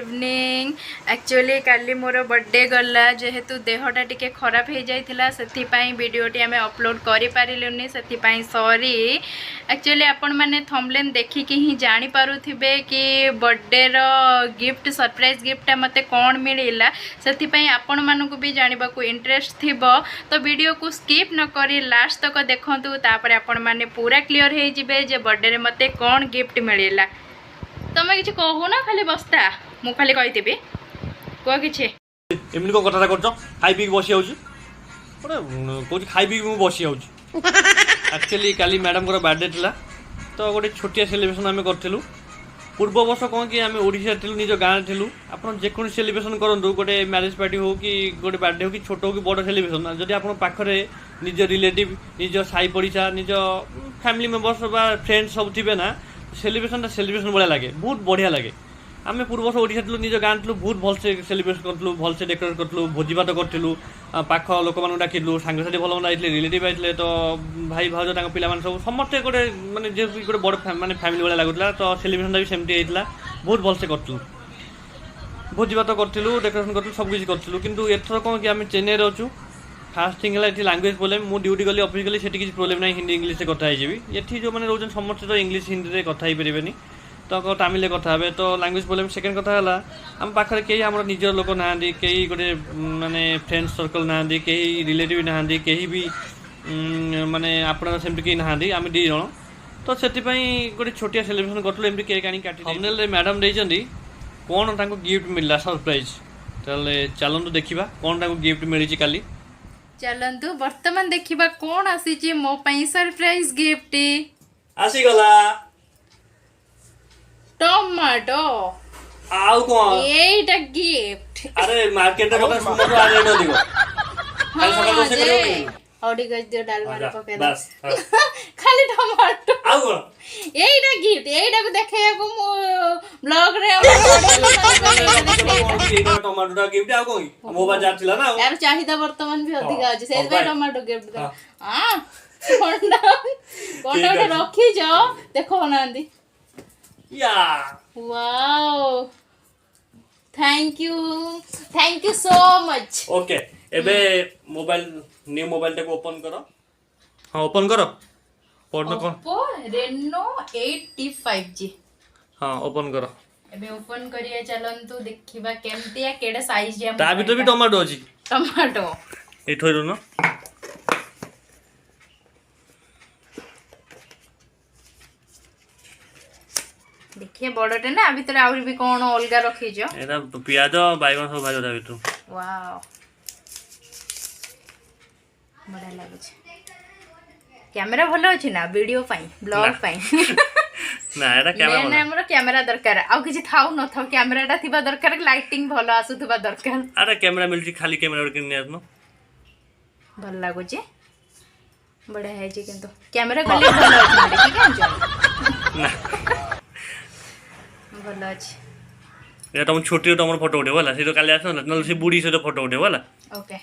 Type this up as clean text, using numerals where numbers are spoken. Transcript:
evening actually काली मोर birthday गला जेहेतु देहटा टिके खराब हो जाइथिला सेथिपाई वीडियोटी आमे अपलोड करि पारिलुनी सेथिपाई सॉरी एक्चुअली आपण माने थंबनेल देखिकी ही जानि पारुथिबे कि बर्थडे रो गिफ्ट सरप्राइज गिफ्ट मते कोन मिलिला सेथिपाई आपण मानको भी जानिबा को इंटरेस्ट थिबो तो वीडियो को स्किप न करी लास्ट तक देखंतु तापर आपण माने पूरा क्लियर हे जिबे जे बर्थडे रे मते कोन गिफ्ट मिलिला तमे किछि कहू ना खाली बस्ता मु खाली कहितेबी को किछि एमनी को कथा करछ खाइ पी बसी आउछ ओरे कोछि खाइ पी मु बसी आउछ एक्चुअली काली मैडम को बर्थडे थिला तो गोटे छोटिया सेलिब्रेशन आमे करथिलु पूर्व वर्ष कौन कि आम ओडिशा थिलु निज गाँव थिलु आपन जेकोन सेलिब्रेशन करंतु गोटे मैरिज पार्टी हो कि गोटे बर्थडे हो कि छोट हो कि बड़ सेलिब्रेशन जदि आपन पाखरे निज रिलेटिव निज साई पड़िशा निज फैमिली मेंबर्स बा फ्रेंड्स सब थिबे ना सेलिब्रेशन बढ़िया लगे बहुत बढ़िया लगे आम पूर्व वर्ष ओडिशा थिलु निज गाँव थिलु बहुत भलसे सेलिब्रेट करथलु भलसे डेकोरेट करथलु भोजी भात करथलु पाख लोक मानु डाकिलु सांगसाथी भल मन आइले रिलेटिव आइले तो भाई भाउज तांको पिला मान सब समस्त गोटे माने जे गोटे बड़ माने फैमिली वाला लागुतला तो सेलिब्रेशन भी सेमती हेतला बहुत भलसे करथलु भोजी भात करथलु डेकोरेशन करथलु सब किछि करथलु किंतु एथर कोन कि आम चेन्नई रे अछु फास्ट थिंग है लैंग्वेज प्रॉब्लम मु ड्यूटी गली ऑफिस गली सेठी किछि प्रॉब्लम नाही हिंदी इंग्लिश से कथा है जेबी एठी जो माने रोजन समस्त तो इंग्लिश हिंदी रे कथा ही परिबेनी तो को तमिल रे कथा हेबे तो लैंग्वेज प्रॉब्लम सेकंड कथा हला हम पाखरे केही हमर निजर लोक नांदी केही गोटे माने फ्रेंड सर्कल नांदी केही रिलेटिव नांदी केही भी माने आपन सेमति केही नांदी हम दी जण तो सेति पई गोटे छोटिया सेलिब्रेशन करथलो एमति केक आनी काटी थंबनेल रे मैडम देइचंदी कोन तांको गिफ्ट मिलला सरप्राइज तले चलंतु देखिबा कोन तांको गिफ्ट मिलिची काली चलंतु वर्तमान देखिबा कोन आसीची मो पई सरप्राइज गिफ्ट आसी गला टमाटो आउ कोन एटा गिफ्ट अरे मार्केट रे कथा सुनो तो आ रेट दिगो काल सकाळ बसे करियो औडी गज दियो डाल मार पके दे बस खाली टमाटो आउ कोन एटा गिफ्ट एटा को देखैया को मो ब्लॉग रे एटा टमाटो दा गिफ्ट आउ कोन मो बाजार थिला ना यार चाहिदा वर्तमान भी अधिक अछि से भाई टमाटो गिफ्ट दे हां कोंडा रखी जाओ देखो नांदी या wow thank you so much okay एबे मोबाइल न्यू मोबाइल टे को ओपन करो हां ओपन करो पढ़नो कोन ओप्पो Reno 8T5G हां ओपन करो एबे ओपन करिया चलंतु देखिबा केमतिया केडा साइज या ता भी तो भी टमाटो अछि टमाटो ए थोइरो न देखिए बड़टे ना भीतर आउरी भी कोन अलगा रखी जो एटा प्याज बैगन सब भाजो दा बितु वाओ बड़ा लागो छै कैमरा भलो अछि ना वीडियो पाई ब्लॉग पाई ना एटा कैमरा ना हमरो कैमरा दरकार आ किछि थाउ न थाउ कैमराटा थिबा दरकार लाइटिंग भलो आसुथबा दरकार अरे कैमरा मिलची खाली कैमरा किने आत्नो भल लागो छै बड़ा है जे किंतु कैमरा खाली भलो अछि ठीक है ना भल अछि एटा तुम छोटी तुम फोटो उठे वाला से तो काले आसो ना से बूढ़ी से तो फोटो उठे वाला ओके